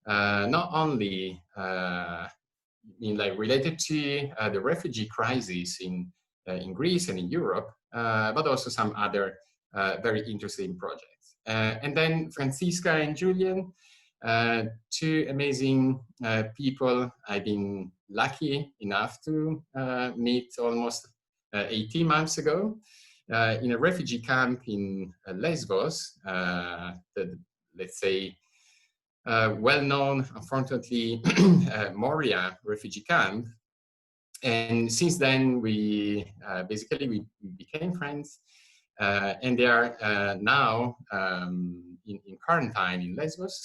not only related to the refugee crisis in Greece and in Europe, but also some other very interesting projects. And then Francisca and Julian, two amazing people I've been lucky enough to meet almost 18 months ago in a refugee camp in Lesbos, let's say well-known, unfortunately, Moria refugee camp. And since then, we basically became friends, and they are now in quarantine in Lesbos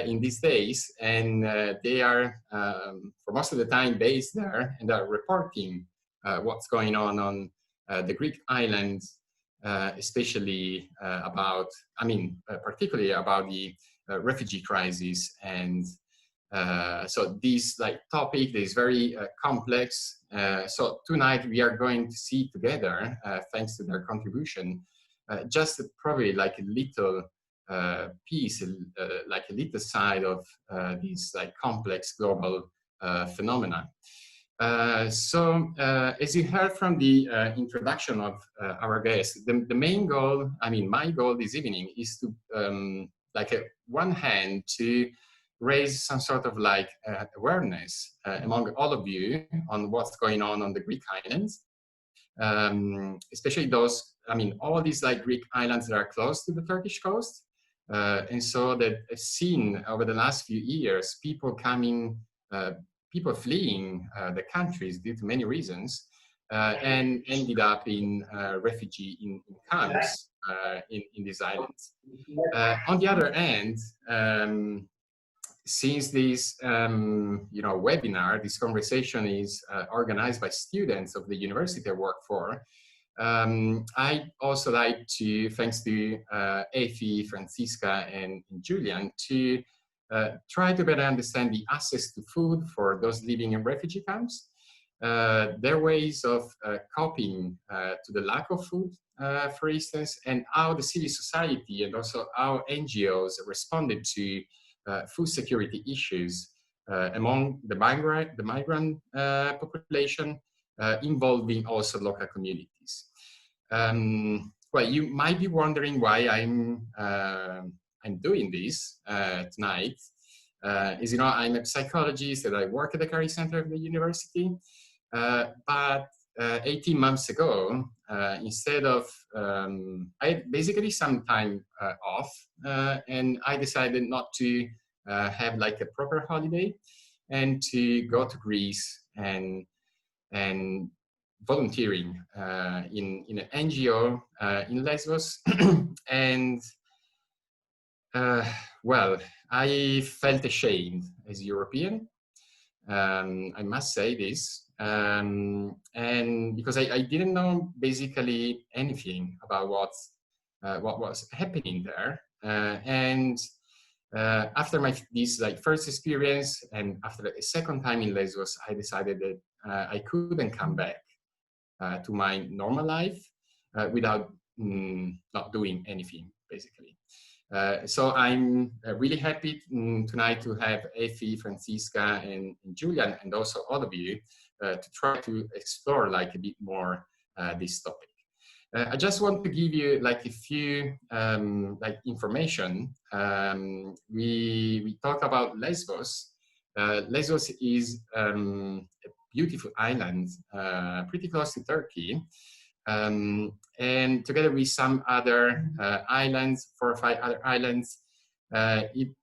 in these days, and they are for most of the time based there and are reporting what's going on the Greek islands, especially about, particularly about the refugee crisis. And so this topic is very complex. So tonight we are going to see together, thanks to their contribution, just probably a little piece, a little side of this complex global phenomena. So as you heard from the introduction of our guest, the main goal, my goal this evening is to, one hand, to raise some sort of awareness among all of you on what's going on the Greek islands, especially those, all these Greek islands that are close to the Turkish coast. And so that I've seen over the last few years, people fleeing the countries due to many reasons, and ended up in refugee in camps in these islands. On the other hand, since this webinar, this conversation is organized by students of the university I work for, I'd also like to, thanks to Effie, Francisca, and Julian, to try to better understand the access to food for those living in refugee camps, their ways of coping to the lack of food, for instance, and how the civil society and also how NGOs responded to food security issues among the migrant population, involving also local communities. Well, you might be wondering why I'm doing this tonight. As you know, I'm a psychologist and I work at the Career Center of the university. But 18 months ago, instead of, I had basically some time off, and I decided not to have a proper holiday and to go to Greece and volunteering in an NGO in Lesbos. And well, I felt ashamed as a European. I must say this. And because I didn't know basically anything about what was happening there. And after this first experience and after a second time in Lesbos, I decided that I couldn't come back to my normal life without not doing anything, basically. So I'm really happy tonight to have Effie, Francisca, and Julian, and also all of you to try to explore a bit more this topic. I just want to give you a few information. We talk about Lesbos. Lesbos is a beautiful island, pretty close to Turkey. And together with some other islands, 4 or 5 other islands, it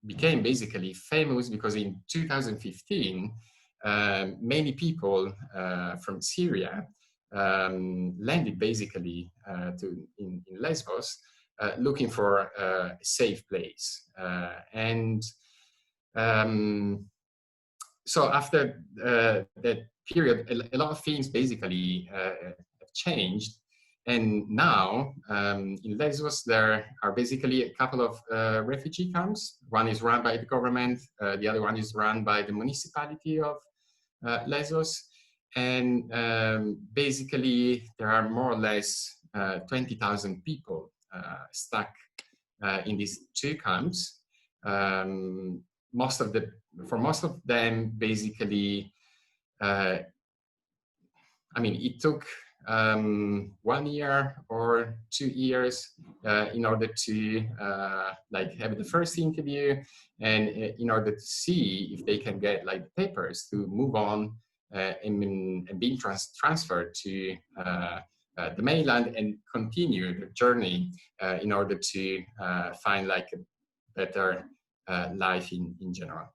became basically famous because in 2015, many people from Syria landed basically in Lesbos, looking for a safe place. So after that period, a lot of things basically have changed. And now in Lesbos, there are basically a couple of refugee camps. One is run by the government, the other one is run by the municipality of Lesbos. And basically, there are more or less 20,000 people stuck in these two camps. For most of them, basically, I mean, it took 1 year or 2 years in order to like have the first interview, and in order to see if they can get like papers to move on and being transferred to the mainland and continue the journey in order to find like a better life in general.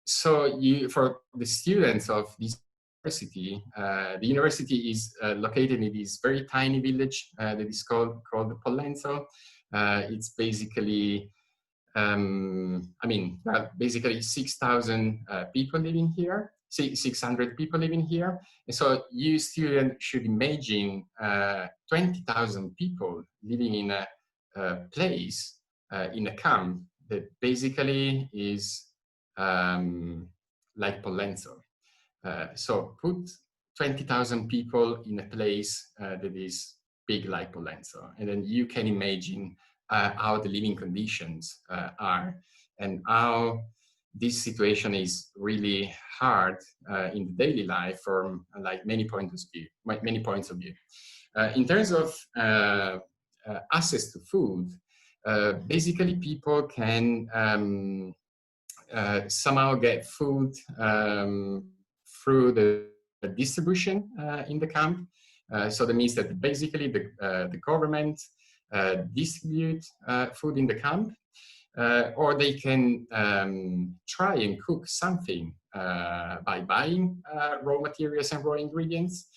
So for the students of this university, the university is located in this very tiny village that is called Pollenzo. It's basically, I mean, basically 6,000 people living here, 600 people living here. And so you students should imagine 20,000 people living in a place, in a camp that basically is like Pollenzo. So put 20,000 people in a place that is big like Pollenzo, and then you can imagine how the living conditions are, and how this situation is really hard in the daily life from like many points of view. In terms of access to food, basically people can somehow get food through the distribution in the camp. So that means that basically the government distribute food in the camp, or they can try and cook something by buying raw materials and raw ingredients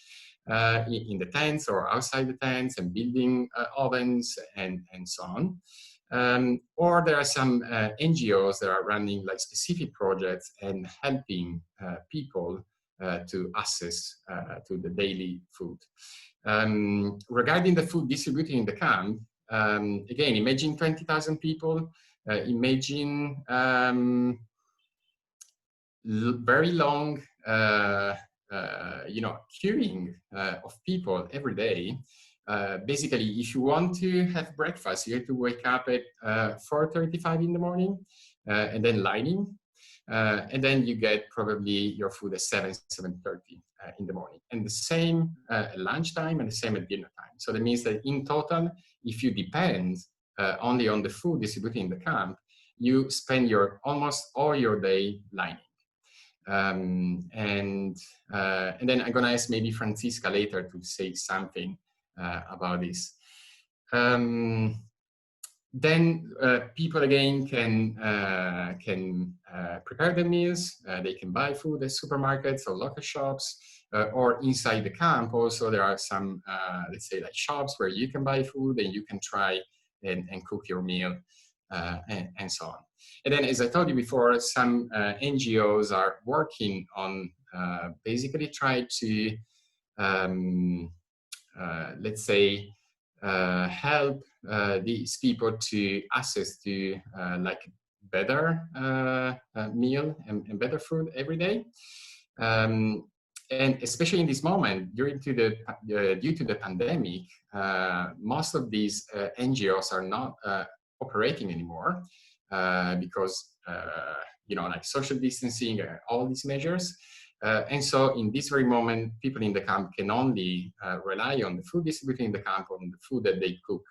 in the tents or outside the tents, and building ovens and so on. Or there are some NGOs that are running like specific projects and helping people to access to the daily food. Regarding the food distributed in the camp, again, imagine 20,000 people, imagine very long, queuing of people every day. Basically, if you want to have breakfast, you have to wake up at 4:35 in the morning, and then lining, and then you get probably your food at 7:30 in the morning, and the same at lunchtime and the same at dinner time. So that means that in total, if you depend only on the food distributed in the camp, you spend almost all your day lining. And then I'm gonna ask maybe Francisca later to say something about this. Then people again can prepare the meals. They can buy food at supermarkets or local shops, or inside the camp. Also, there are some, let's say, like shops where you can buy food and you can try and cook your meal, and so on. And then, as I told you before, some NGOs are working on basically try to, let's say, help these people to access to like better meal and better food every day. And especially in this moment, due to the pandemic, most of these NGOs are not operating anymore because like social distancing, all these measures. And so in this very moment, people in the camp can only rely on the food distributed in the camp, on the food that they cook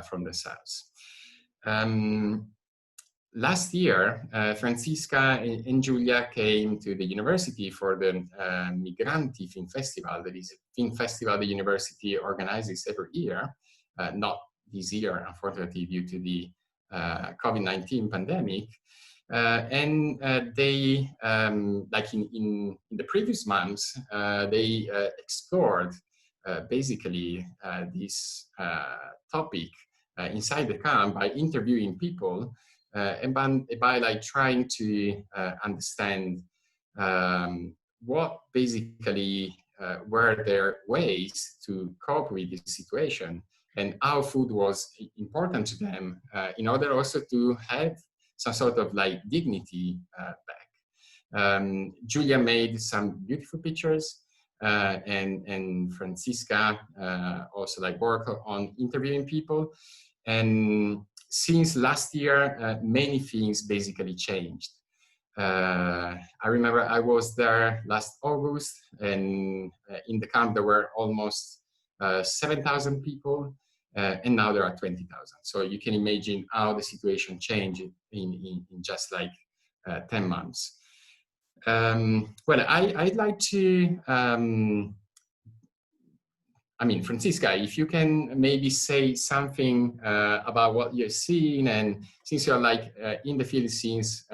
from themselves. Last year, Francisca and Giulia came to the university for the Migranti Film Festival. That is a film festival the university organizes every year, not this year, unfortunately, due to the COVID-19 pandemic. And they, like in the previous months, they explored basically this topic inside the camp by interviewing people and by like trying to understand what basically were their ways to cope with this situation, and how food was important to them in order also to have some sort of like dignity back. Giulia made some beautiful pictures and Francisca also like work on interviewing people. And since last year, many things basically changed. I remember I was there last August, and in the camp there were almost 7,000 people, and now there are 20,000. So you can imagine how the situation changed in just like 10 months. Well, I'd like to, Francisca, if you can maybe say something about what you're seeing, and since you're like in the field since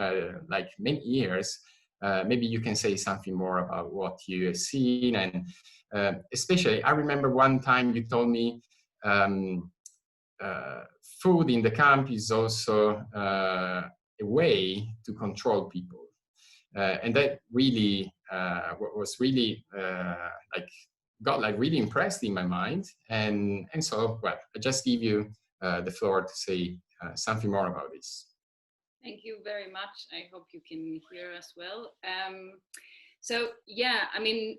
like many years, maybe you can say something more about what you're seeing. And especially, I remember one time you told me food in the camp is also a way to control people. And that really was really got like really impressed in my mind. And so, well, I just give you the floor to say something more about this. Thank you very much. I hope you can hear us well. So yeah, I mean,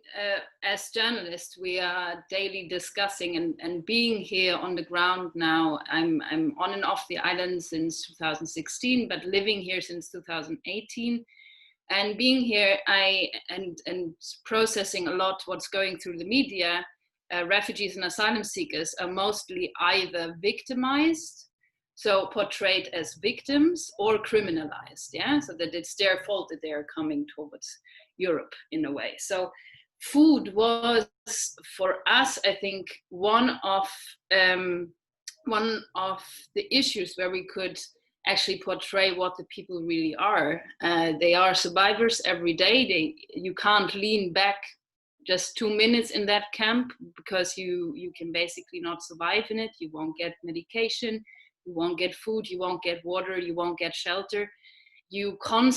as journalists, we are daily discussing and being here on the ground now. I'm on and off the island since 2016, but living here since 2018. And being here, and processing a lot what's going through the media, refugees and asylum seekers are mostly either victimized, so portrayed as victims, or criminalized, yeah? So that it's their fault that they're coming towards Europe in a way. So food was, for us, I think, one of the issues where we could actually portray what the people really are. They are survivors every day. You can't lean back just 2 minutes in that camp, because you can basically not survive in it. You won't get medication, you won't get food, you won't get water, you won't get shelter. You can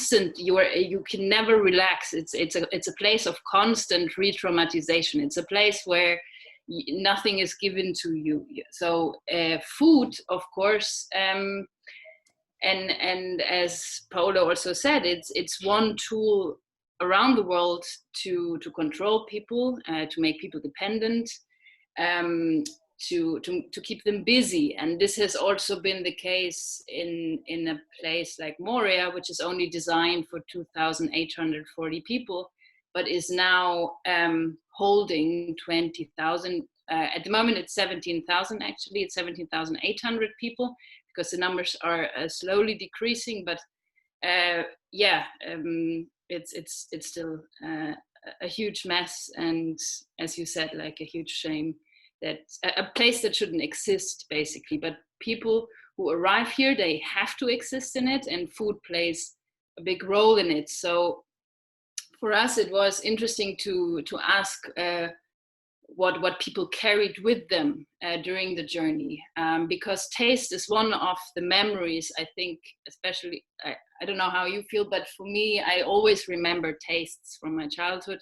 never relax. It's a place of constant re-traumatization. It's a place where nothing is given to you. So food, of course, and as Paolo also said, it's one tool around the world to control people, to make people dependent, to keep them busy. And this has also been the case in a place like Moria, which is only designed for 2,840 people, but is now holding 20,000. At the moment, it's 17,000 actually. It's 17,800 people, because the numbers are slowly decreasing. But it's still a huge mess, and as you said, like a huge shame, that a place that shouldn't exist basically. But people who arrive here, they have to exist in it, and food plays a big role in it. So for us, it was interesting to ask what people carried with them during the journey, because taste is one of the memories, I think, especially, I don't know how you feel, but for me, I always remember tastes from my childhood.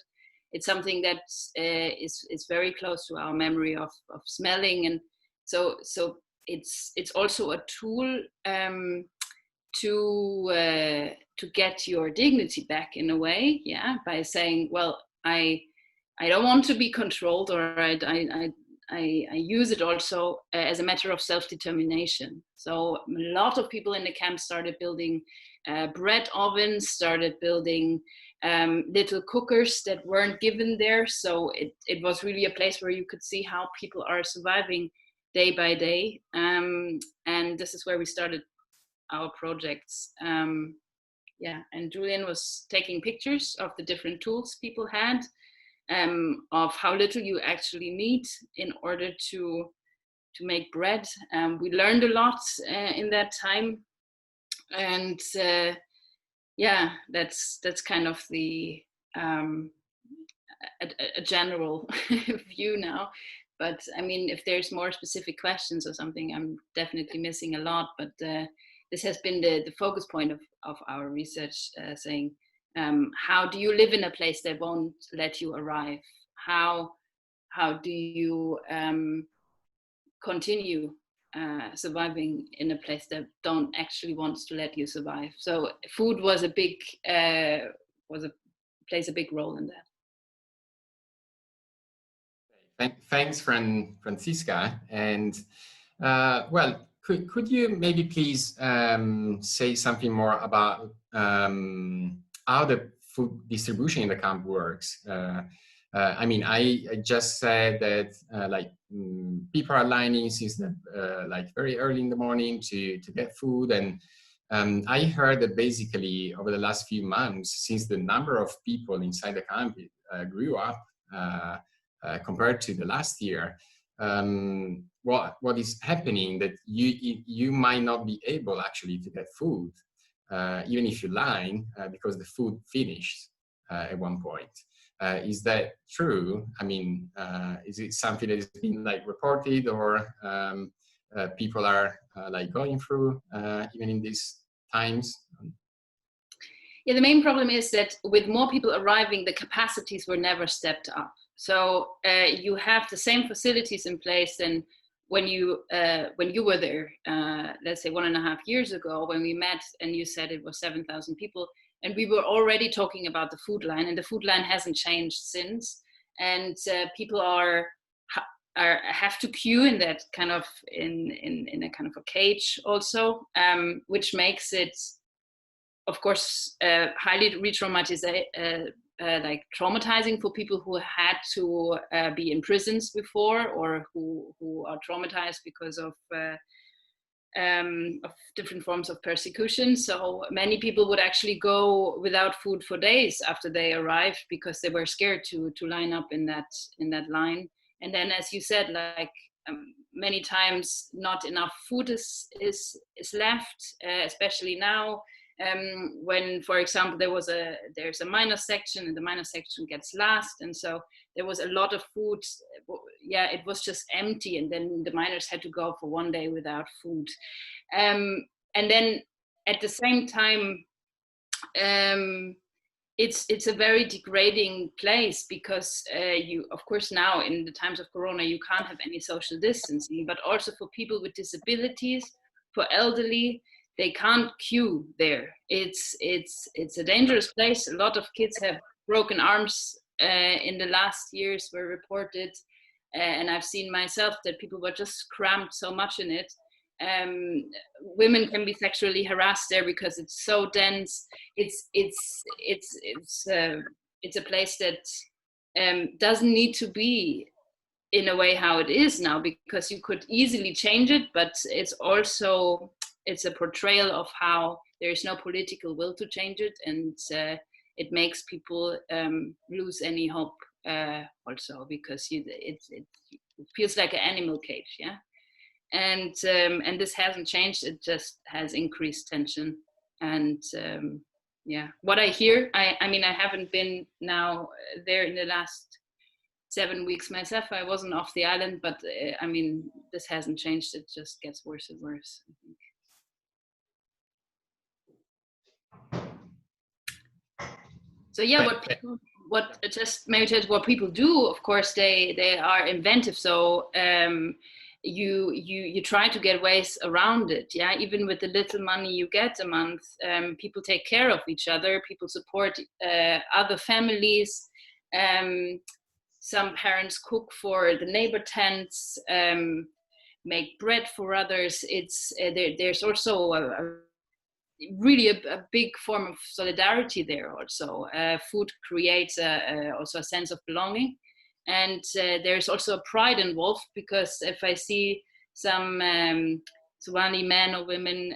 It's something that is very close to our memory of smelling. And so it's also a tool to get your dignity back in a way, yeah, by saying, well, I don't want to be controlled, or I use it also as a matter of self-determination. So a lot of people in the camp started building bread ovens, started building little cookers that weren't given there. So it was really a place where you could see how people are surviving day by day. And this is where we started our projects. And Julian was taking pictures of the different tools people had, of how little you actually need in order to make bread. We learned a lot in that time, and that's kind of the a general view now. But I mean, if there's more specific questions or something, I'm definitely missing a lot. But this has been the focus point of our research, saying, how do you live in a place that won't let you arrive? How do you continue surviving in a place that don't actually want to let you survive? So food was plays a big role in that. Thanks, Francisca. And well, could you maybe please say something more about how the food distribution in the camp works? I mean, I just said that people are lining since like very early in the morning to get food, and I heard that basically over the last few months, since the number of people inside the camp grew up compared to the last year, what is happening that you might not be able actually to get food, even if you line, because the food finished at one point. Is that true? I mean, is it something that has been like reported, or people are like going through even in these times? Yeah, the main problem is that with more people arriving, the capacities were never stepped up. So you have the same facilities in place than when you were there, let's say 1.5 years ago when we met, and you said it was 7,000 people, and we were already talking about the food line, and the food line hasn't changed since, and people have to queue in that kind of in a kind of a cage also, which makes it, of course, highly like traumatizing for people who had to be in prisons before, or who are traumatized because of different forms of persecution. So many people would actually go without food for days after they arrived because they were scared to line up in that line. And then, as you said, like many times, not enough food is left, especially now. When, for example, there's a minor section, and the minor section gets last, and so there was a lot of food. Yeah, it was just empty, and then the miners had to go for 1 day without food. And then at the same time, it's a very degrading place, because you, of course, now in the times of Corona, you can't have any social distancing, but also for people with disabilities, for elderly, they can't queue there. It's a dangerous place. A lot of kids have broken arms in the last years, were reported, and I've seen myself that people were just cramped so much in it. Women can be sexually harassed there because it's so dense. It's a place that doesn't need to be in a way how it is now, because you could easily change it, but it's a portrayal of how there is no political will to change it, and it makes people lose any hope also, because it feels like an animal cage, yeah. And this hasn't changed; it just has increased tension. And yeah, what I hear, I mean, I haven't been now there in the last 7 weeks myself. I wasn't off the island, but I mean, this hasn't changed. It just gets worse and worse, I think. So yeah, what people do, of course, they are inventive. So you try to get ways around it. Yeah, even with the little money you get a month, people take care of each other. People support other families. Some parents cook for the neighbor tents, make bread for others. There's also really a big form of solidarity there also. Food creates also a sense of belonging, and there's also a pride involved, because if I see some Somali men or women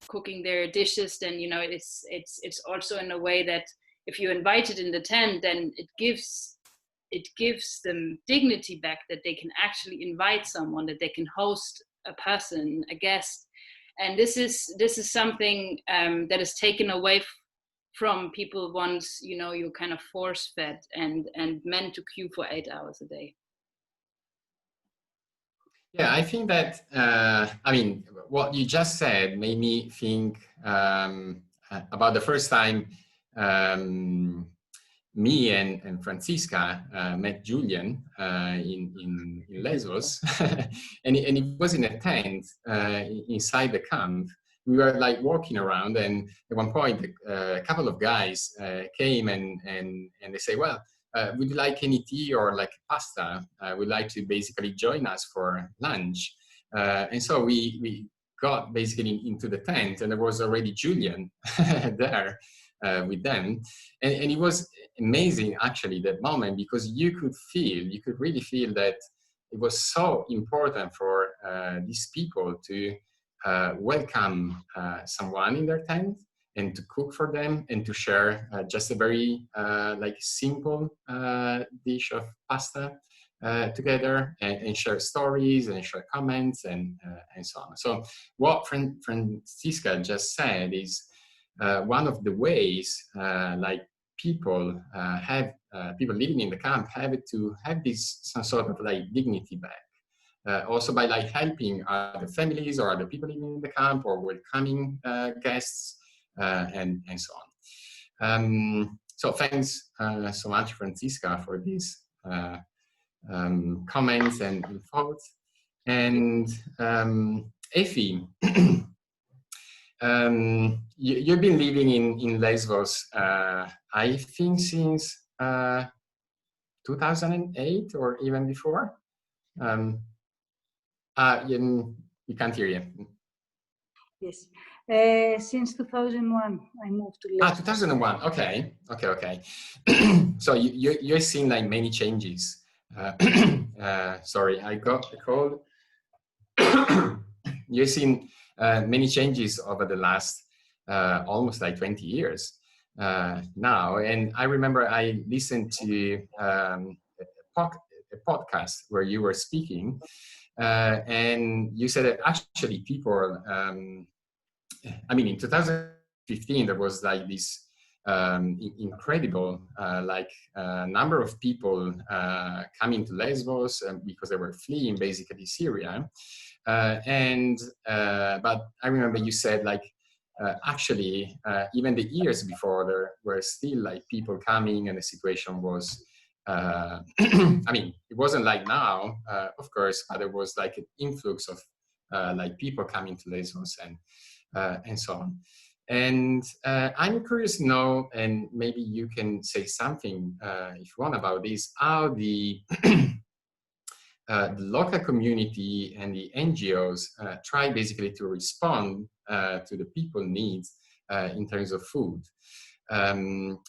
cooking their dishes, then it's also in a way that if you invite it in the tent, then it gives them dignity back, that they can actually invite someone, that they can host a person, a guest. And this is something that is taken away from people once you're kind of force fed and meant to queue for 8 hours a day. Yeah, I think that I mean, what you just said made me think about the first time me and Francisca met Julian in Lesbos, and it was in a tent inside the camp. We were like walking around, and at one point a couple of guys came and they say, well, would you like any tea or like pasta? Would you like to basically join us for lunch? And so we got basically into the tent, and there was already Julian there with them. And it was amazing, actually, that moment, because you could really feel that it was so important for these people to welcome someone in their tent, and to cook for them, and to share just a very like simple dish of pasta together, and share stories and share comments and so on. So what Francisca just said is one of the ways like people people living in the camp have to have this some sort of like dignity back. Also by like helping other families or other people living in the camp, or welcoming guests, and so on. So thanks so much, Francisca, for these comments and thoughts. And Effie, you've been living in Lesbos, I think since 2008 or even before. You can't hear you. Yes. Since 2001, I moved to Lesbos. 2001. Okay. So you're seeing like many changes. Sorry, I got a cold. You've seen many changes over the last almost like 20 years now. And I remember I listened to a podcast where you were speaking, and you said that actually people, I mean, in 2015, there was like this incredible number of people coming to Lesbos because they were fleeing basically Syria. But I remember you said like, actually, even the years before, there were still like people coming, and the situation was, I mean, it wasn't like now, of course, but there was like an influx of like people coming to Lesbos and so on. And I'm curious to know, and maybe you can say something if you want about this, how the local community and the NGOs try basically to respond to the people's needs in terms of food. I'm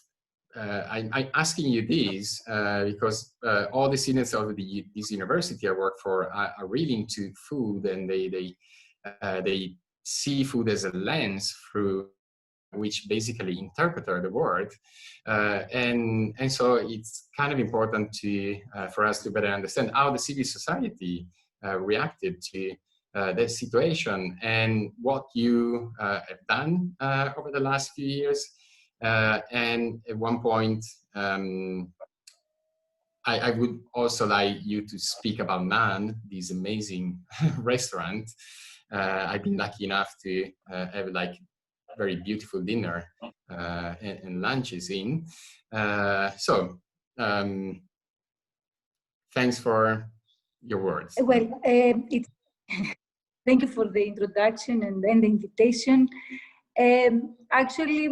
asking you this because all the students of this university I work for are really into food, and they see food as a lens through which basically interpret the word, and so it's kind of important to for us to better understand how the civil society reacted to that situation, and what you have done over the last few years. And at one point, I would also like you to speak about Naan, this amazing restaurant. I've been lucky enough to have like very beautiful dinner and lunches in. So thanks for your words. Well, thank you for the introduction and then the invitation. Actually,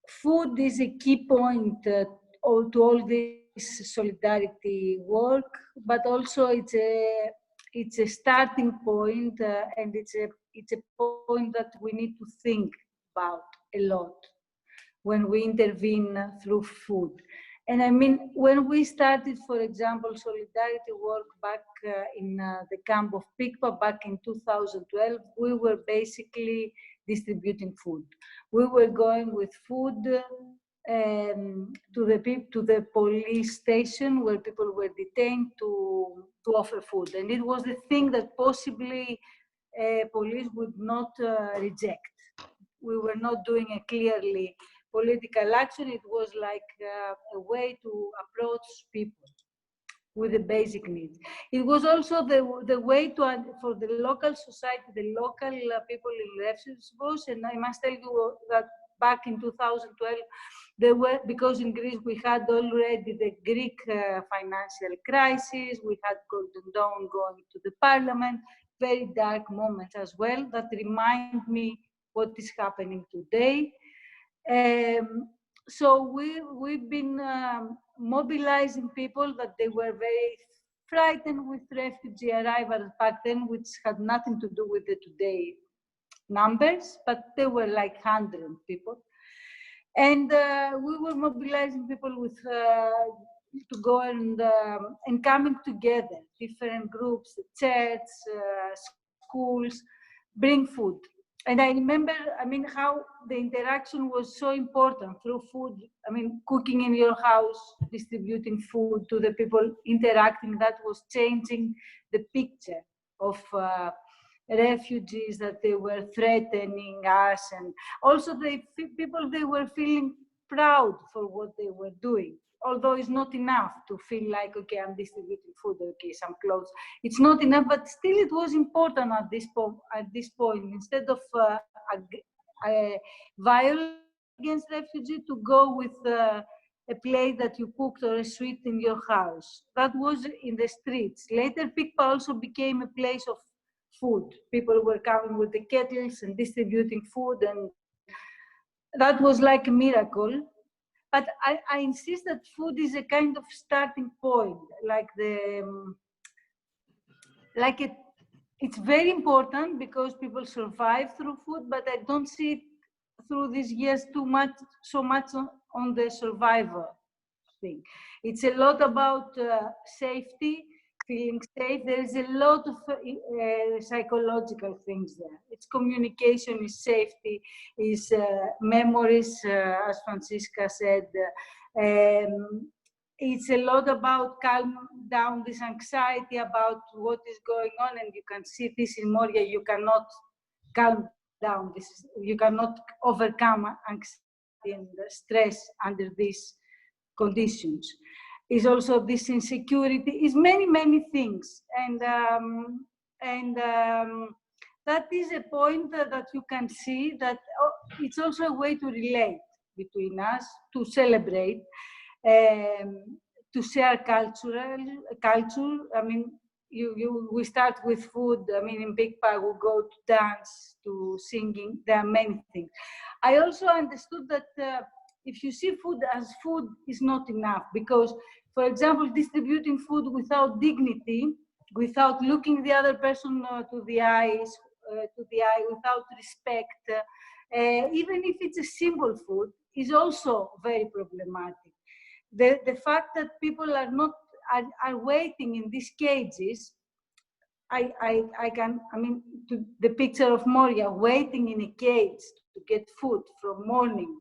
food is a key point to all this solidarity work, but also it's a starting point, and it's a point that we need to think about a lot when we intervene through food. And I mean, when we started, for example, solidarity work back in the camp of Pikpa back in 2012, we were basically distributing food. We were going with food to the police station where people were detained to offer food. And it was the thing that possibly police would not reject. We were not doing a clearly political action. It was like a way to approach people with the basic needs. It was also the way for the local society, the local people in Lesbos, and I must tell you that back in 2012, because in Greece we had already the Greek financial crisis, we had Golden Dawn going to the parliament, very dark moments as well that remind me what is happening today. So we've been mobilizing people that they were very frightened with refugee arrivals back then, which had nothing to do with the today numbers, but they were like 100 people. And we were mobilizing people with to go and coming together, different groups, church, schools, bring food. And I remember, I mean, how the interaction was so important through food. I mean, cooking in your house, distributing food to the people, interacting, that was changing the picture of refugees, that they were threatening us. And also the people, they were feeling proud for what they were doing. Although it's not enough to feel like, okay, I'm distributing food, okay, some clothes. It's not enough, but still it was important at this point, instead of violence against refugees, to go with a plate that you cooked or a sweet in your house. That was in the streets. Later, Pikpa also became a place of food. People were coming with the kettles and distributing food, and that was like a miracle. But I insist that food is a kind of starting point, like it's very important because people survive through food, but I don't see it through these years so much on the survivor thing. It's a lot about safety, feeling safe. There is a lot of psychological things there. It's communication, is safety, is memories, as Francisca said. It's a lot about calm down this anxiety about what is going on, and you can see this in Moria. You cannot calm down this. You cannot overcome anxiety and stress under these conditions. Is also this insecurity. Is many things, and that is a point that you can see that it's also a way to relate between us, to celebrate. To share culture. I mean, we start with food. I mean, in Pikpa, we go to dance, to singing. There are many things. I also understood that if you see food as food is not enough, because, for example, distributing food without dignity, without looking the other person to the eye, without respect, even if it's a simple food, is also very problematic. The fact that people are waiting in these cages, to the picture of Moria waiting in a cage to get food from morning,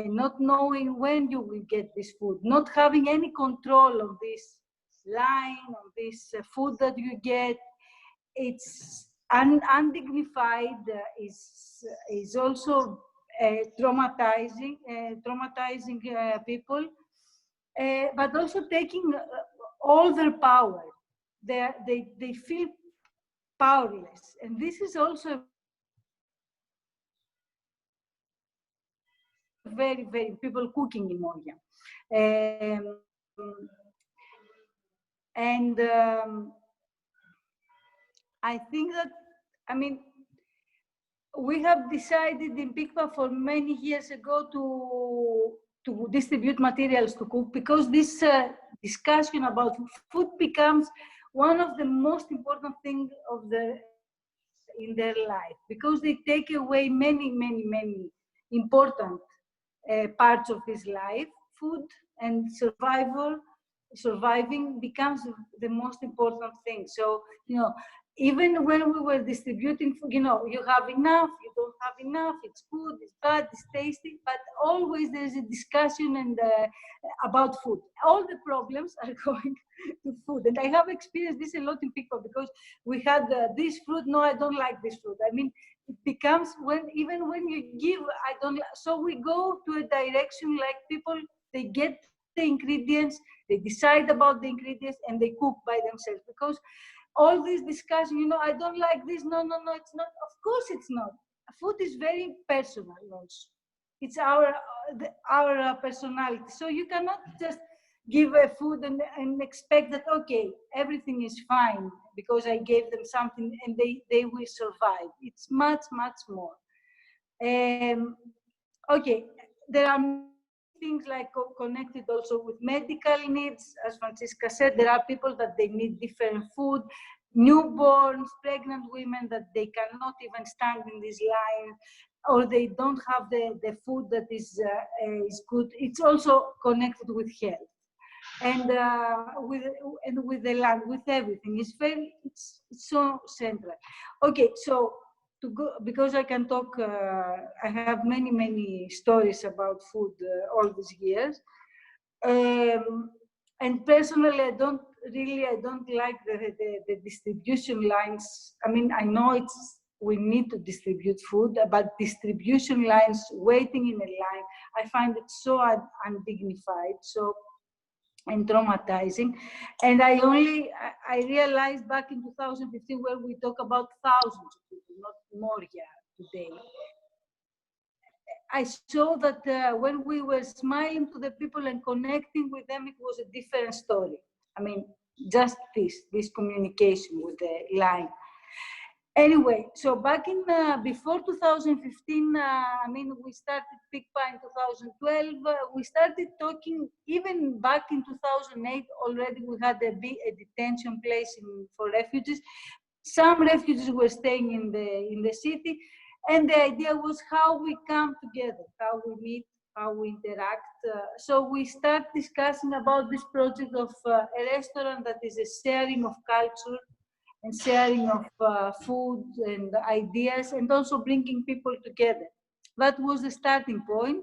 not knowing when you will get this food, not having any control of this line, of this food that you get. It's undignified, is also traumatizing people, but also taking all their power. They feel powerless, and this is also very people cooking in Moria, and I think that, I mean, we have decided in Pikpa for many years ago to distribute materials to cook, because this discussion about food becomes one of the most important things in their life, because they take away many important parts of his life. Food and surviving becomes the most important thing. So, even when we were distributing food, you have enough, you don't have enough, it's good, it's bad, it's tasty, but always there's a discussion and about food. All the problems are going to food. And I have experienced this a lot in Pikpa, because we had this fruit, no, I don't like this fruit. I mean, it becomes even when you give, I don't like. So we go to a direction like people, they get the ingredients, they decide about the ingredients, and they cook by themselves. Because all this discussion, I don't like this. No, it's not. Of course it's not. Food is very personal also. It's our personality. So you cannot just give a food and expect that, okay, everything is fine because I gave them something and they will survive. It's much more. Okay, there are things like connected also with medical needs. As Francisca said, there are people that they need different food, newborns, pregnant women that they cannot even stand in this line, or they don't have the food that is good. It's also connected with health and with the land, with everything. It's so central. Okay, so to go, because I can talk, I have many stories about food all these years. And personally, I don't like the distribution lines. I mean, I know we need to distribute food, but distribution lines, waiting in a line, I find it so undignified, and traumatizing. And I realized back in 2015, where we talk about thousands of people, not more today. I saw that when we were smiling to the people and connecting with them, it was a different story. I mean, just this communication with the line. Anyway, so back in before 2015, I mean, we started PICPA in 2012. We started talking even back in 2008. Already, we had a detention place for refugees. Some refugees were staying in the city, and the idea was how we come together, how we meet, how we interact. So we start discussing about this project of a restaurant that is a sharing of culture and sharing of food and ideas, and also bringing people together. That was the starting point.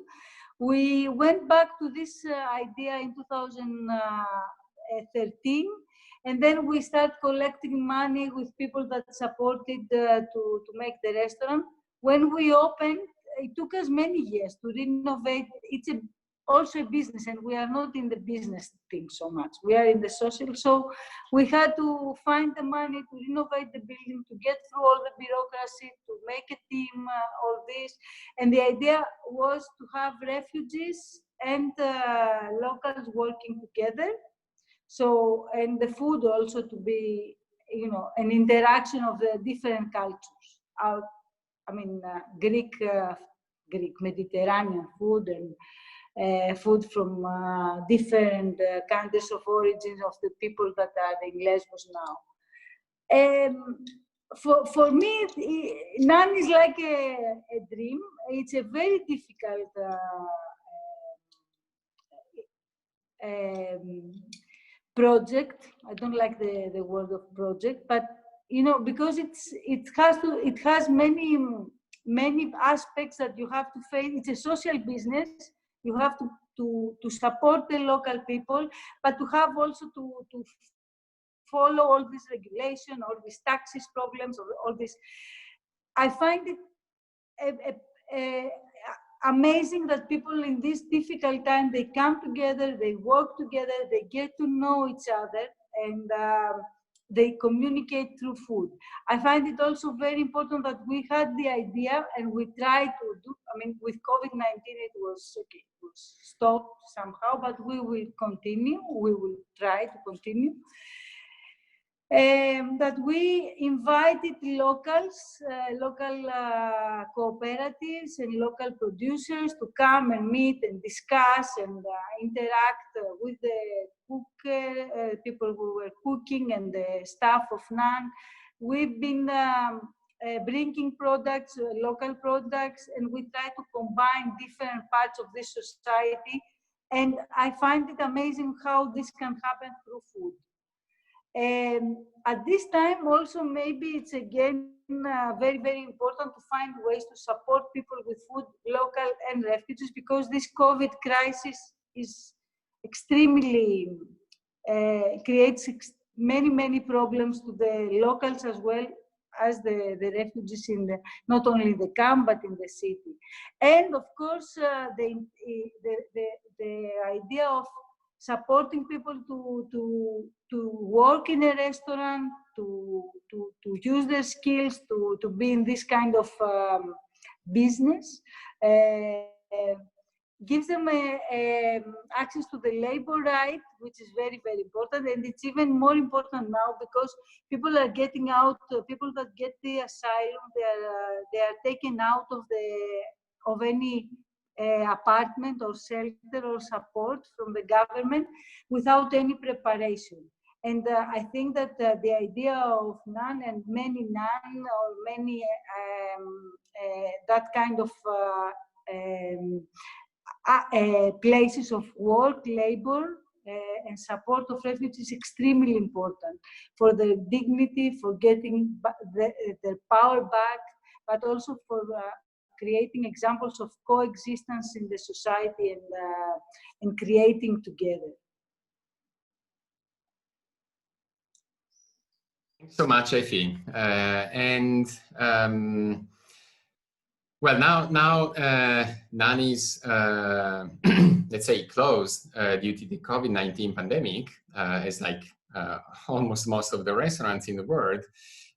We went back to this idea in 2013, and then we started collecting money with people that supported to make the restaurant. When we opened, it took us many years to renovate. It's also a business, and we are not in the business thing so much. We are in the social. So we had to find the money to renovate the building, to get through all the bureaucracy, to make a team, all this. And the idea was to have refugees and locals working together. So, and the food also to be, an interaction of the different cultures. Greek, Mediterranean food, and food from different countries of origin of the people that are in Lesbos now. For me, none is like a dream. It's a very difficult project. I don't like the word of project, but because it has many aspects that you have to face. It's a social business. You have to support the local people, but to have also to follow all this regulation, all these taxes problems, all this. I find it amazing that people in this difficult time, they come together, they work together, they get to know each other, and they communicate through food. I find it also very important that we had the idea and we tried to do, with COVID-19, it was stopped somehow, but we will continue, we will try to continue. That we invited local cooperatives and local producers to come and meet and discuss and interact with the people who were cooking and the staff of NAN. We've been bringing products, local products, and we try to combine different parts of this society. And I find it amazing how this can happen through food. At this time also, maybe it's again very, very important to find ways to support people with food, local and refugees, because this COVID crisis is extremely, creates many problems to the locals as well as the refugees in not only in the camp, but in the city. And of course, the idea of supporting people to work in a restaurant, to use their skills, to be in this kind of business, gives them access to the labor right, which is very, very important. And it's even more important now because people are getting out, people that get the asylum, they are taken out of any apartment or shelter or support from the government without any preparation. And I think that the idea of none and many none or many that kind of places of work, labor, and support of refugees is extremely important for their dignity, for getting their power back, but also for creating examples of coexistence in the society and creating together. Thanks so much, Effie. Well, now Nani's, let's say, closed due to the COVID-19 pandemic. It's like almost most of the restaurants in the world.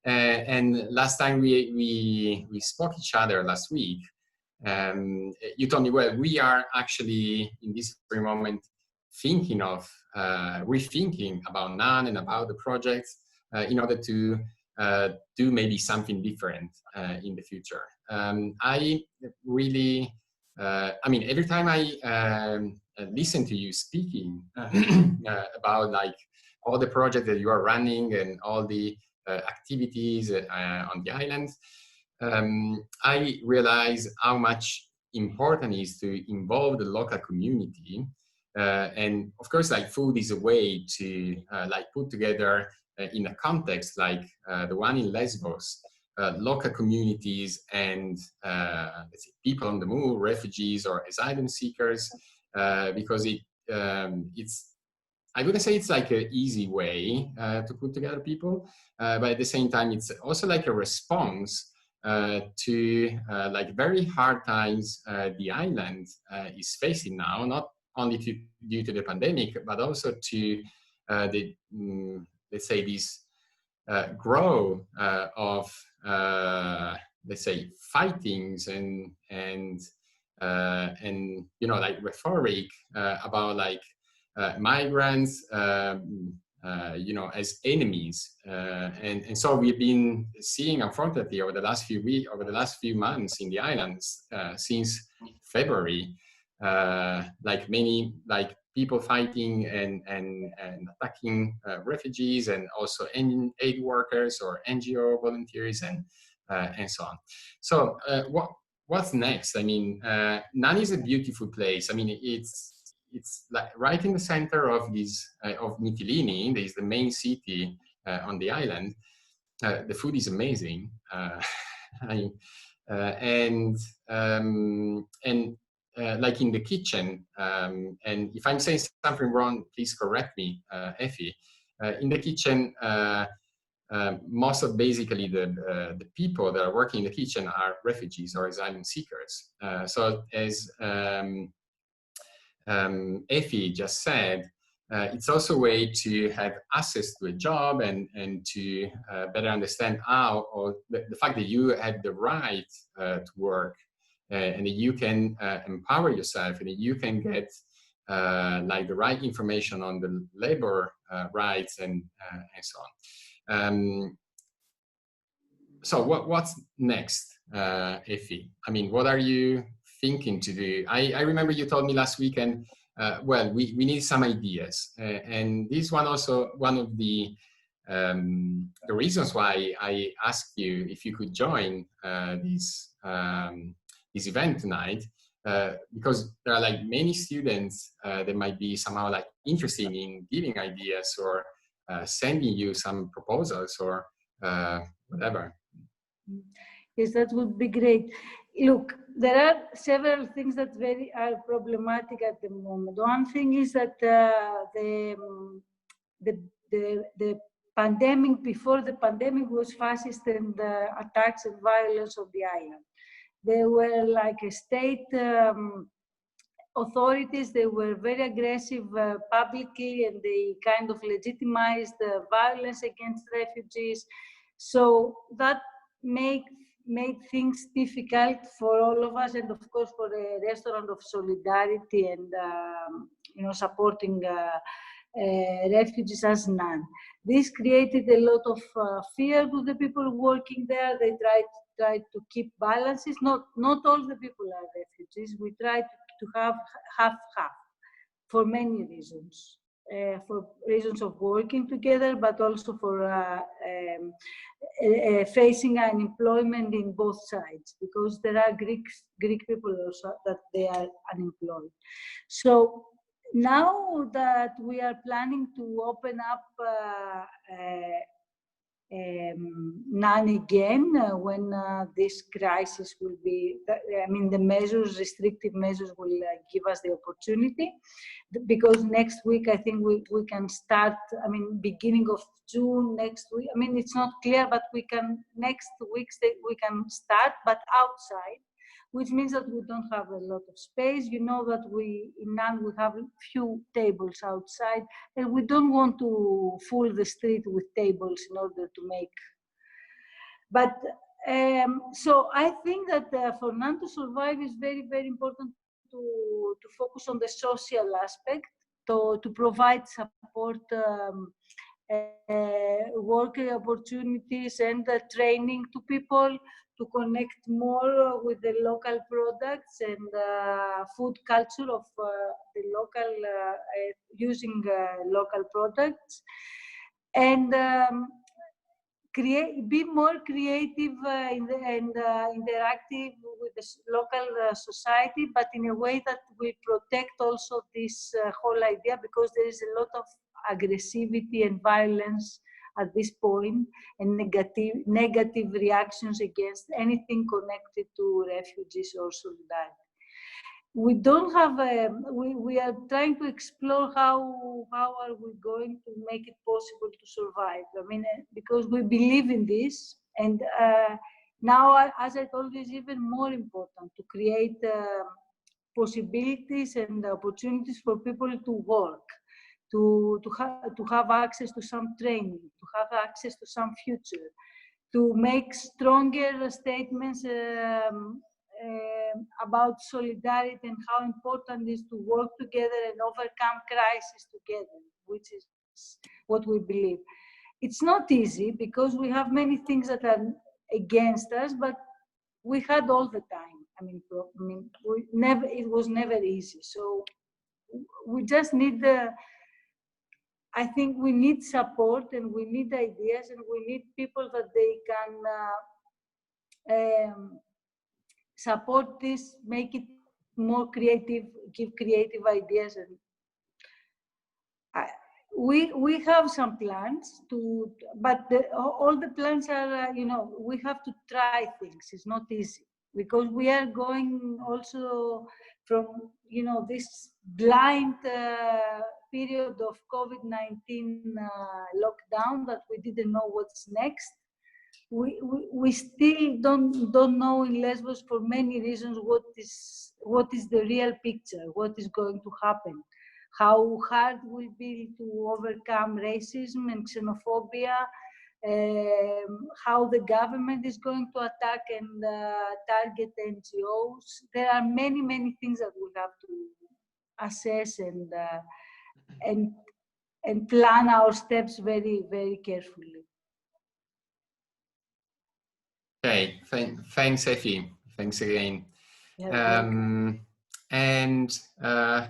And last time we spoke each other last week, you told me, well, we are actually in this very moment thinking of rethinking about Nan and about the projects in order to do maybe something different in the future. I really, I mean, every time I listen to you speaking about like all the projects that you are running and all the activities on the island, I realize how much important it is to involve the local community. And of course, like food is a way to like put together in a context like the one in Lesbos, local communities and let's say people on the move, refugees or asylum seekers, because it's, I wouldn't say it's like an easy way to put together people, but at the same time, it's also like a response to like very hard times the island is facing now, not only due to the pandemic, but also to the, let's say, this growth of, let's say, fightings and you know, like rhetoric about like migrants, you know, as enemies, and so we've been seeing, unfortunately, over the last few weeks, over the last few months in the islands, since February, like many like people fighting and attacking refugees and also aid workers or NGO volunteers and so on. So what's next? I mean, Nani is a beautiful place. I mean, it's like right in the center of this of Mytilene. There is the main city on the island. The food is amazing, and like in the kitchen. And if I'm saying something wrong, please correct me, Effie. In the kitchen, most of basically the people that are working in the kitchen are refugees or asylum seekers. So as Effie just said, it's also a way to have access to a job and to better understand how, or the fact that you have the right to work and that you can empower yourself and that you can get like the right information on the labor rights and so on. So what's next, Effie? I mean, what are you thinking to do? I remember you told me last weekend, well, we need some ideas. And this one also, one of the reasons why I asked you if you could join this event tonight, because there are like many students that might be somehow like interested in giving ideas or sending you some proposals or whatever. Yes, that would be great. Look, there are several things that are problematic at the moment. One thing is that the pandemic, before the pandemic, was fascist and attacks and violence on the island. There were like a state authorities, they were very aggressive publicly, and they kind of legitimized the violence against refugees. So that made things difficult for all of us, and of course for a restaurant of solidarity and you know, supporting refugees as none. This created a lot of fear to the people working there. They tried to keep balances. Not all the people are refugees. refugees. We try to have half-half for many reasons. For reasons of working together, but also for facing unemployment in both sides, because there are Greek people also that they are unemployed. So now that we are planning to open up none again when this crisis will be, the measures, restrictive measures will give us the opportunity, because next week I think we can start, beginning of June next week, it's not clear, but we can, next week we can start, but outside, which means that we don't have a lot of space. You know that in None we have few tables outside, and we don't want to fill the street with tables in order to make. But so I think that for None to survive is very, very important to focus on the social aspect, to provide support, work opportunities and training to people, to connect more with the local products and food culture of the local, using local products, and be more creative and interactive with the local society, but in a way that will protect also this whole idea, because there is a lot of aggressivity and violence at this point, and negative reactions against anything connected to refugees or solidarity. We don't have we are trying to explore how are we going to make it possible to survive. Because we believe in this, and now, as I told you, it's even more important to create possibilities and opportunities for people to work, to have access to some training, to have access to some future, to make stronger statements about solidarity and how important it is to work together and overcome crisis together, which is what we believe. It's not easy, because we have many things that are against us, but we had all the time. It was never easy. So we just need I think we need support, and we need ideas, and we need people that they can support this, make it more creative, give creative ideas. And we have some plans but all the plans are, we have to try things. It's not easy, because we are going also from, this blind period of COVID-19 lockdown, that we didn't know what's next. We still don't know in Lesbos, for many reasons, what is the real picture, what is going to happen, how hard it will be to overcome racism and xenophobia, how the government is going to attack and target NGOs. There are many, many things that we have to assess and plan our steps very, very carefully. Okay, thanks, Effie. Thanks again. And well,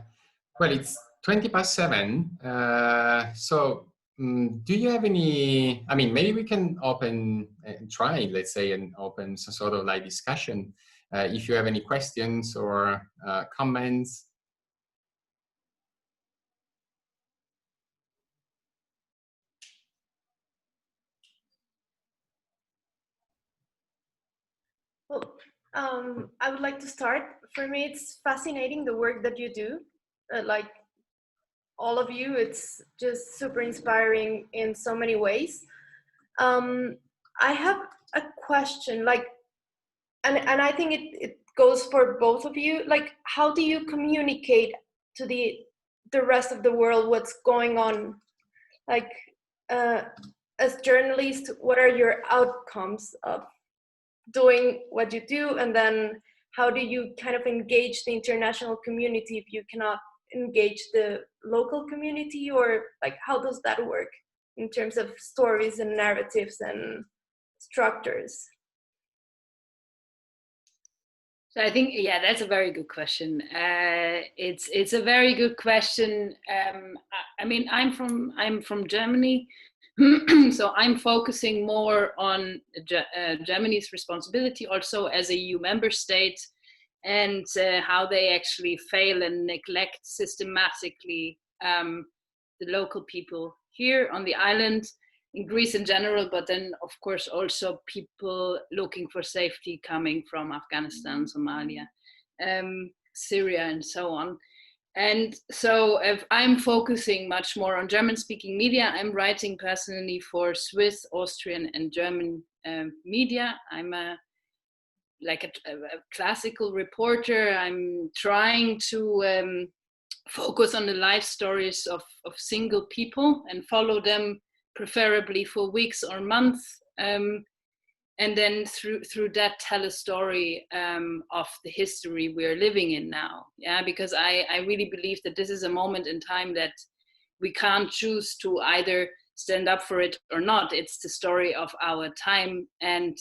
it's 7:20. So do you have any, maybe we can open and try, let's say, and open some sort of like discussion. If you have any questions or comments. Well, I would like to start. For me, it's fascinating, the work that you do. Like all of you, it's just super inspiring in so many ways. I have a question, and I think it goes for both of you. Like, how do you communicate to the rest of the world what's going on? Like, as journalists, what are your outcomes of doing what you do, and then how do you kind of engage the international community if you cannot engage the local community? Or like, how does that work in terms of stories and narratives and structures? So I think, yeah, that's a very good question. It's a very good question. I mean, I'm from Germany, so I'm focusing more on Germany's responsibility also as a EU member state, and how they actually fail and neglect systematically the local people here on the island, in Greece in general, but then of course also people looking for safety coming from Afghanistan, Somalia, Syria, and so on. And so if I'm focusing much more on German-speaking media. I'm writing personally for Swiss, Austrian, and German media. I'm a classical reporter. I'm trying to focus on the life stories of single people and follow them preferably for weeks or months, and then through that tell a story of the history we're living in now. Yeah, because I really believe that this is a moment in time that we can't choose to either stand up for it or not. It's the story of our time, and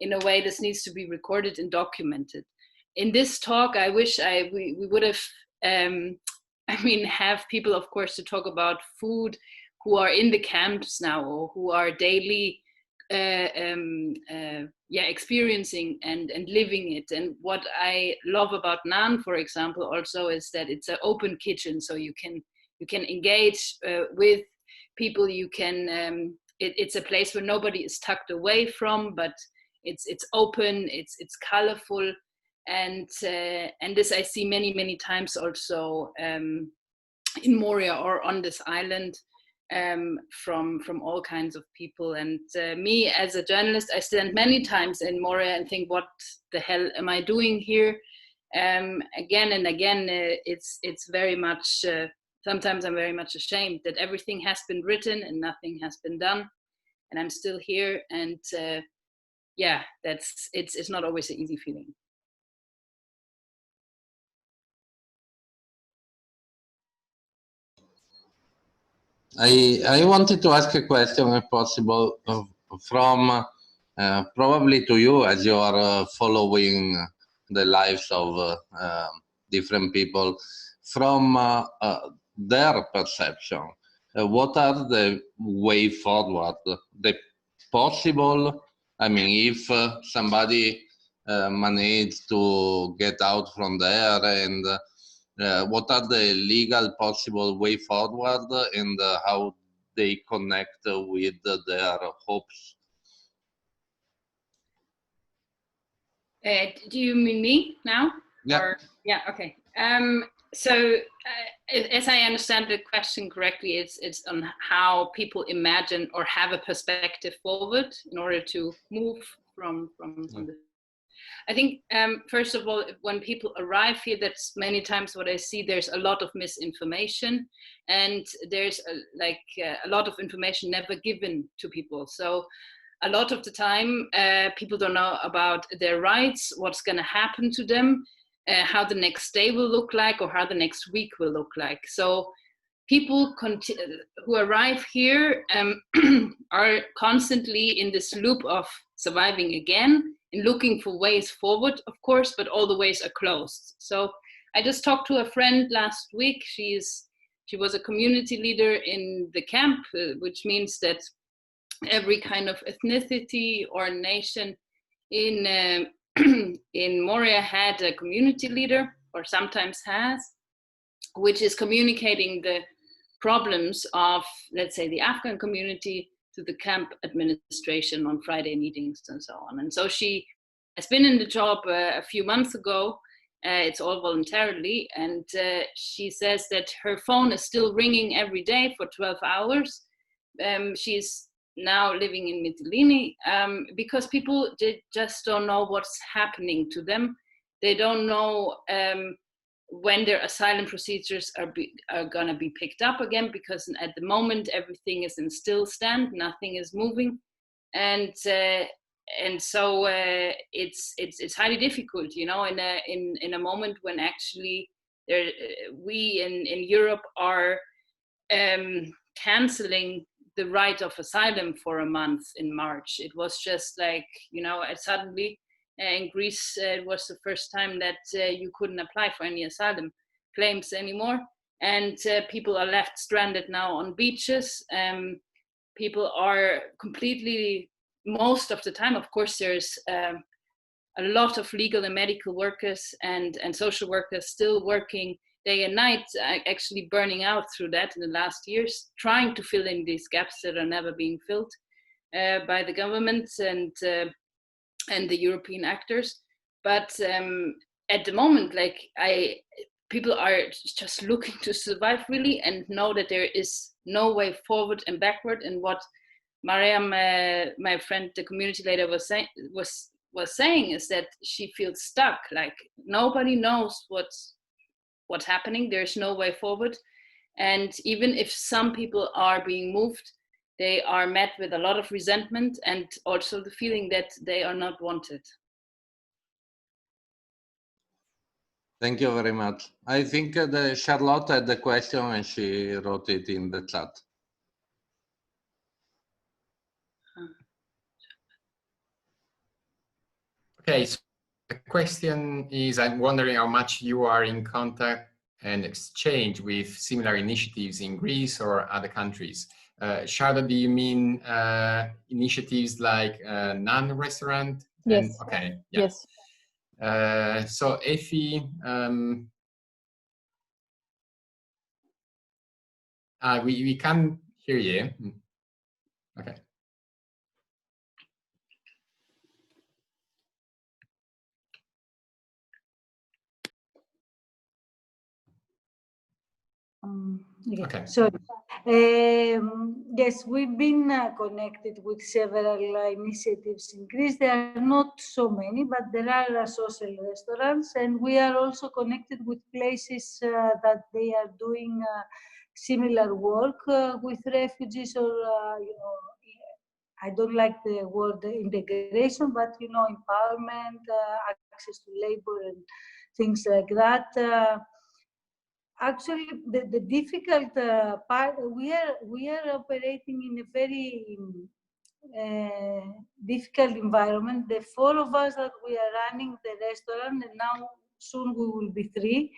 in a way this needs to be recorded and documented. In this talk, I wish we would have have people, of course, to talk about food, who are in the camps now, or who are daily experiencing and living it. And what I love about Nan, for example, also is that it's an open kitchen, so you can engage with people. You can it's a place where nobody is tucked away from, but it's open, it's colorful, and this I see many times also in Moria or on this island, from all kinds of people. And me as a journalist, I stand many times in Moria and think, what the hell am I doing here? Again and again, it's very much, sometimes I'm very much ashamed that everything has been written and nothing has been done, and I'm still here. And it's not always an easy feeling. I wanted to ask a question, if possible, from probably to you, as you are following the lives of different people, from their perception. What are the way forward? The possible, I mean, if somebody managed to get out from there, and what are the legal possible way forward, and how they connect with their hopes? Do you mean me now? Yeah. Yeah. Okay. So as I understand the question correctly, it's on how people imagine or have a perspective forward in order to move from the. I think first of all, when people arrive here, that's many times what I see. There's a lot of misinformation, and there's a lot of information never given to people. So a lot of the time, people don't know about their rights, what's going to happen to them, how the next day will look like, or how the next week will look like. So people who arrive here are constantly in this loop of surviving again and looking for ways forward, of course, but all the ways are closed. So I just talked to a friend last week. She was a community leader in the camp, which means that every kind of ethnicity or nation in in Moria had a community leader, or sometimes has, which is communicating the problems of, let's say, the Afghan community to the camp administration on Friday meetings and so on. And so she has been in the job a few months ago. It's all voluntarily, and she says that her phone is still ringing every day for 12 hours. She's now living in Mytilene because people just don't know what's happening to them. They don't know when their asylum procedures are going to be picked up again, because at the moment everything is in still stand, nothing is moving, and so it's highly difficult, in a moment when actually we in Europe are canceling the right of asylum for a month in March. It was just like, suddenly In Greece, it was the first time that you couldn't apply for any asylum claims anymore. And people are left stranded now on beaches. People are completely, most of the time, of course, there's a lot of legal and medical workers and social workers still working day and night, actually burning out through that in the last years, trying to fill in these gaps that are never being filled by the governments and the European actors. But at the moment, like people are just looking to survive really and know that there is no way forward and backward. And what Mariam, my friend, the community leader, was saying is that she feels stuck. Like nobody knows what's happening. There's no way forward. And even if some people are being moved, they are met with a lot of resentment and also the feeling that they are not wanted. Thank you very much. I think Charlotte had the question and she wrote it in the chat. Okay, so the question is, I'm wondering how much you are in contact and exchange with similar initiatives in Greece or other countries. Charlotte, do you mean initiatives like non-restaurant? Yes. Okay. Yeah. Yes. So Effie, we can't hear you. Okay. Okay. Sorry. Yes, we've been connected with several initiatives in Greece. There are not so many, but there are social restaurants, and we are also connected with places that they are doing similar work with refugees or, I don't like the word integration, but, empowerment, access to labor and things like that. Actually, the difficult part, we are operating in a very difficult environment. The 4 of us that we are running the restaurant, and now soon we will be 3,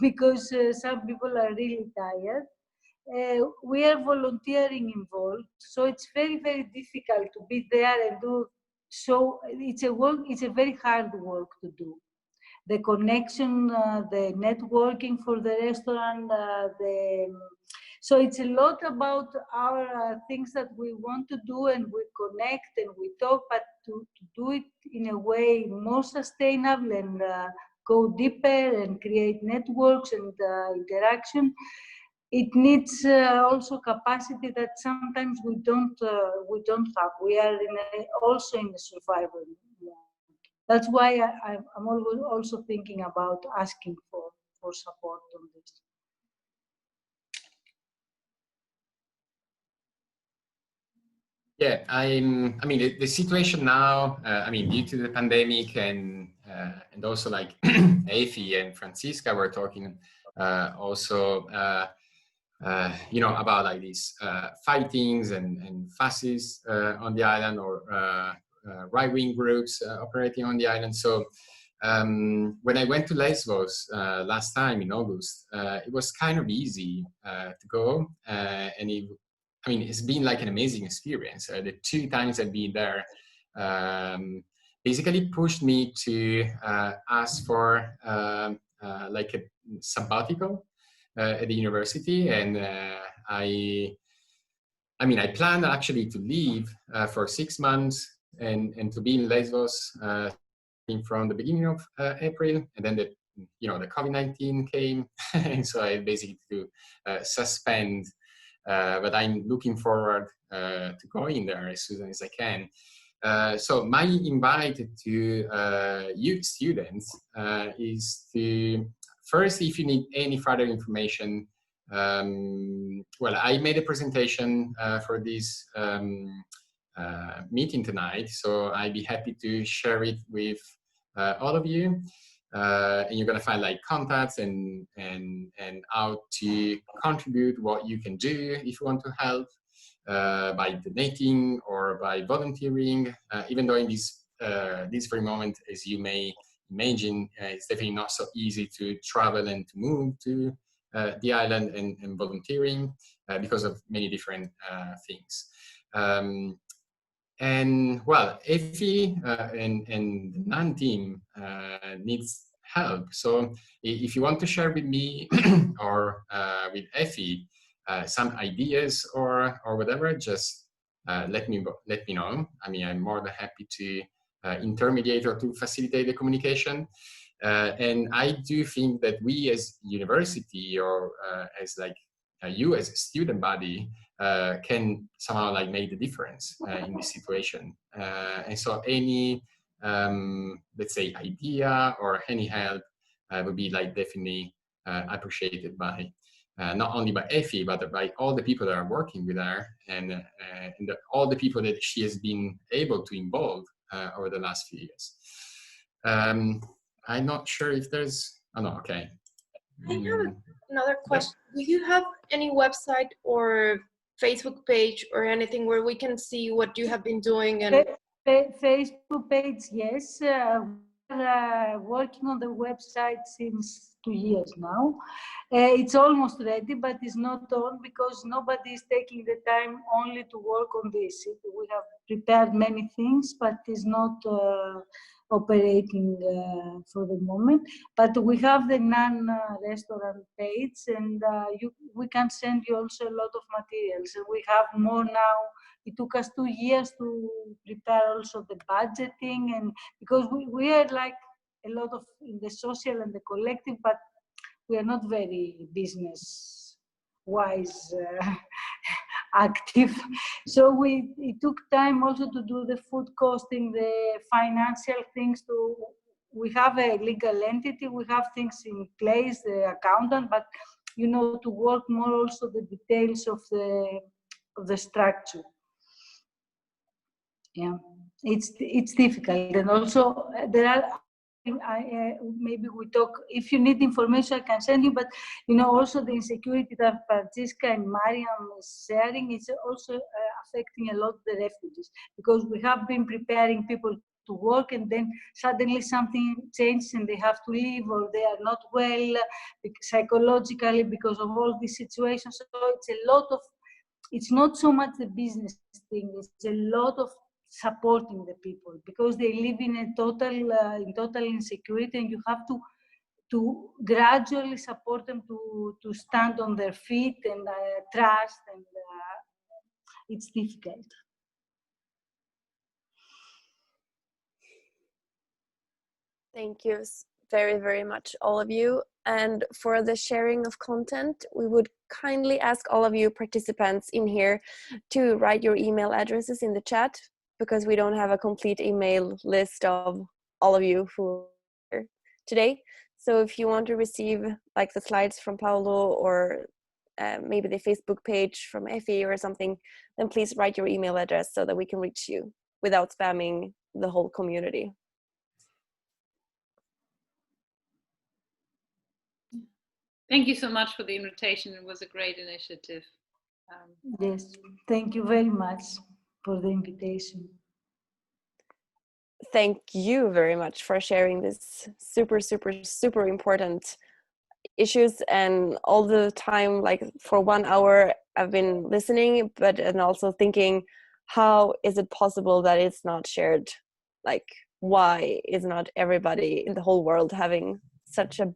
because some people are really tired. We are volunteering involved, so it's very, very difficult to be there and do. So it's a very hard work to do. The connection, the networking for the restaurant, so it's a lot about our things that we want to do, and we connect and we talk, but to do it in a way more sustainable and go deeper and create networks and interaction, it needs also capacity that sometimes we don't have. We are also in a survival mode. That's why I'm always also thinking about asking for support on this. Yeah, I mean, the situation now, due to the pandemic and also like Effie and Francisca were talking also, about like these fightings and fascists on the island, or right-wing groups operating on the island. So when I went to Lesbos last time in August, it was kind of easy to go, and it's been like an amazing experience. The 2 times I've been there basically pushed me to ask for like a sabbatical at the university, and I planned actually to leave for 6 months and to be in Lesbos from the beginning of April, and then the COVID-19 came, and so I basically to suspend. But I'm looking forward to going there as soon as I can. So my invite to you students is to, first, if you need any further information, well, I made a presentation for this meeting tonight, so I'd be happy to share it with all of you. And you're going to find like contacts and how to contribute, what you can do if you want to help. by donating or by volunteering, even though in this very moment, as you may imagine, it's definitely not so easy to travel and to move to the island and volunteering because of many different things. And well, Effie and the NAN team needs help. So if you want to share with me or with Effie some ideas or whatever, just let me know. I mean, I'm more than happy to intermediate or to facilitate the communication. And I do think that we as university or as like you as a student body can somehow like make the difference in this situation. And so any, let's say, idea or any help would be like definitely appreciated by not only by Effie, but by all the people that are working with her and all the people that she has been able to involve over the last few years. I'm not sure if there's, oh no, okay. I have another question. Do you have any website or Facebook page or anything where we can see what you have been doing? And Facebook page, yes. We're working on the website since 2 years now. It's almost ready, but it's not on because nobody is taking the time only to work on this. We have prepared many things, but it's not operating for the moment. But we have the NAN restaurant page, and we can send you also a lot of materials. And we have more now. It took us 2 years to prepare also the budgeting, and because we are like a lot of in the social and the collective, but we are not very business wise active. So it took time also to do the food costing, the financial things. We have a legal entity, we have things in place, the accountant, but you know, to work more also the details of the structure. Yeah, it's difficult, and also there are. Maybe we talk. If you need information, I can send you. But you know, also the insecurity that Francisca and Mariam is sharing is also affecting a lot the refugees, because we have been preparing people to work, and then suddenly something changes and they have to leave, or they are not well psychologically because of all these situations. So it's a lot of. It's not so much the business thing. It's a lot of supporting the people because they live in a total insecurity, and you have to gradually support them to stand on their feet and trust, and it's difficult. Thank you very, very much, all of you. And for the sharing of content, we would kindly ask all of you participants in here to write your email addresses in the chat, because we don't have a complete email list of all of you who are here today. So if you want to receive like the slides from Paolo or maybe the Facebook page from Effie or something, then please write your email address so that we can reach you without spamming the whole community. Thank you so much for the invitation. It was a great initiative. Yes, thank you very much for the invitation. Thank you very much for sharing this super, super, super important issues. And all the time, like for 1 hour, I've been listening, and also thinking, how is it possible that it's not shared? Like, why is not everybody in the whole world having such a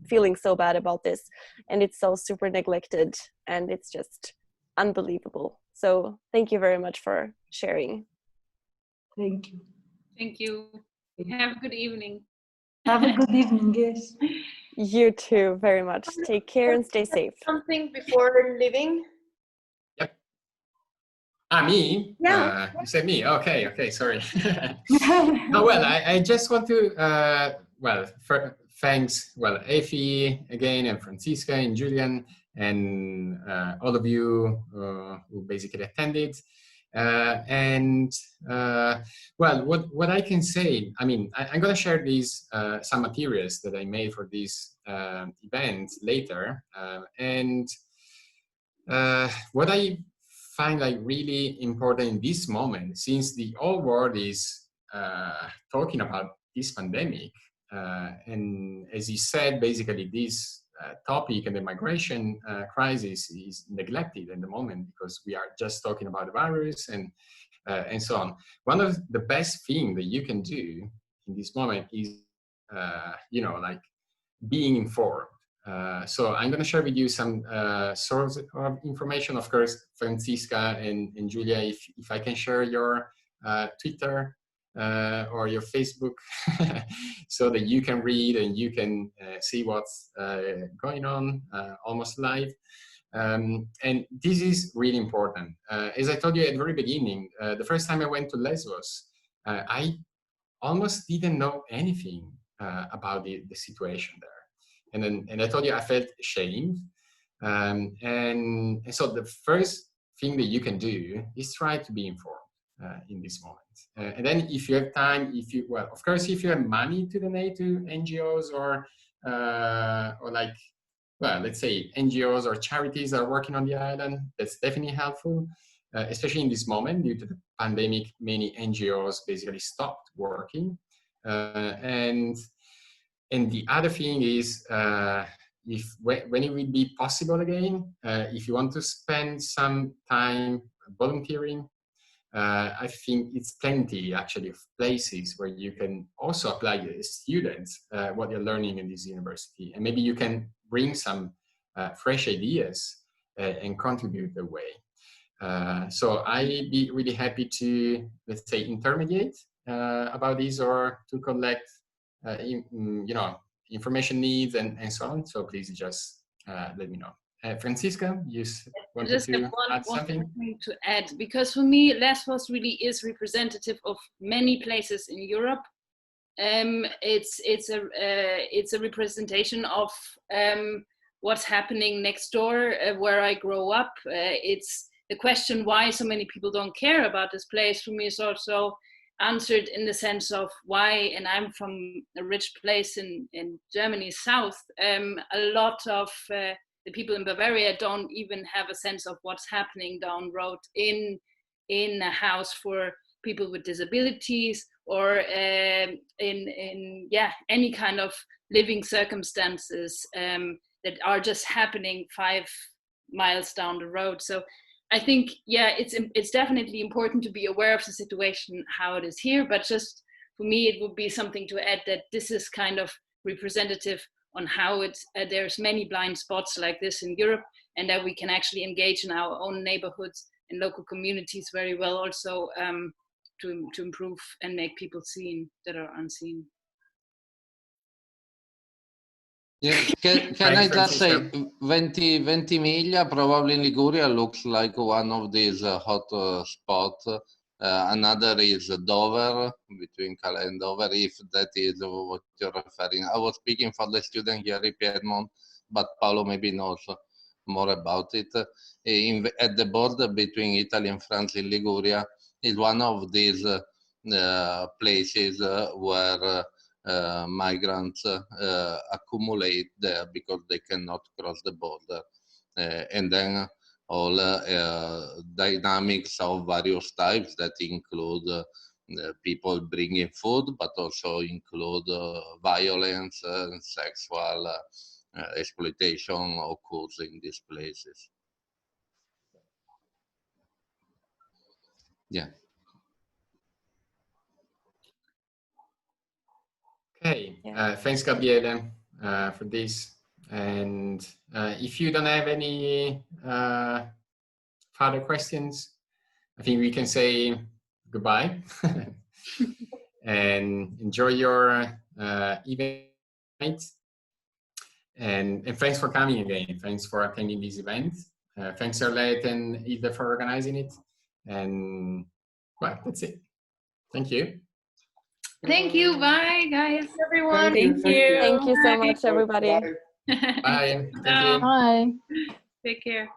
feeling so bad about this? And it's so super neglected, and it's just unbelievable. So thank you very much for sharing. Thank you. Thank you. Have a good evening. Have a good evening, yes. You too, very much. Take care and stay safe. Something before leaving? Yep. Me? Yeah. You said me. Okay, sorry. Oh, well, I just want to, thanks, Effie again, and Francisca and Julian, and all of you who basically attended. What I can say, I mean, I'm going to share these some materials that I made for this event later, what I find like really important in this moment, since the whole world is talking about this pandemic. And as you said, basically this topic and the migration crisis is neglected at the moment because we are just talking about the virus and so on. One of the best things that you can do in this moment is, you know, like being informed. So I'm going to share with you some sources of information. Of course, Francisca and Julia, if I can share your Twitter or your Facebook so that you can read and you can see what's going on almost live. And this is really important. As I told you at the very beginning, the first time I went to Lesbos, I almost didn't know anything about the situation there. And I told you I felt ashamed. And so the first thing that you can do is try to be informed in this moment. And then if you have time, well, of course, if you have money to donate to NGOs or like, well, let's say NGOs or charities that are working on the island, that's definitely helpful, especially in this moment due to the pandemic. Many NGOs basically stopped working. And the other thing is, when it will be possible again, if you want to spend some time volunteering, I think it's plenty actually of places where you can also apply as students what you're learning in this university, and maybe you can bring some fresh ideas and contribute the way. So I'd be really happy to, let's say, intermediate about this or to collect you know, information needs and so on. So please just let me know. Francisca, you wanted to add something? One thing to add, because for me, Lesbos really is representative of many places in Europe. It's a representation of what's happening next door where I grow up. It's the question why so many people don't care about this place. For me, is also answered in the sense of why, and I'm from a rich place in Germany, south, a lot of the people in Bavaria don't even have a sense of what's happening down road in a house for people with disabilities or in any kind of living circumstances that are just happening 5 miles down the road. So I think, yeah, it's definitely important to be aware of the situation, how it is here, but just for me, it would be something to add that this is kind of representative on how there's many blind spots like this in Europe, and that we can actually engage in our own neighborhoods and local communities very well also to improve and make people seen that are unseen. Yeah, can I just say, Ventimiglia, probably in Liguria, looks like one of these hot spots. Another is Dover, between Calais and Dover, if that is what you're referring. I was speaking for the student here in Piedmont, but Paolo maybe knows more about it. At the border between Italy and France in Liguria is one of these places where migrants accumulate there because they cannot cross the border. And then all dynamics of various types that include people bringing food, but also include violence and sexual exploitation occurs in these places. Yeah. Okay, thanks Gabriele for this. And if you don't have any further questions, I think we can say goodbye and enjoy your event. And thanks for coming again. Thanks for attending this event. Thanks Arlette and Ida for organizing it. And well, that's it. Thank you. Thank you. Bye, guys. Everyone. Thank you so much, everybody. Bye. Thank you. Bye. Take care.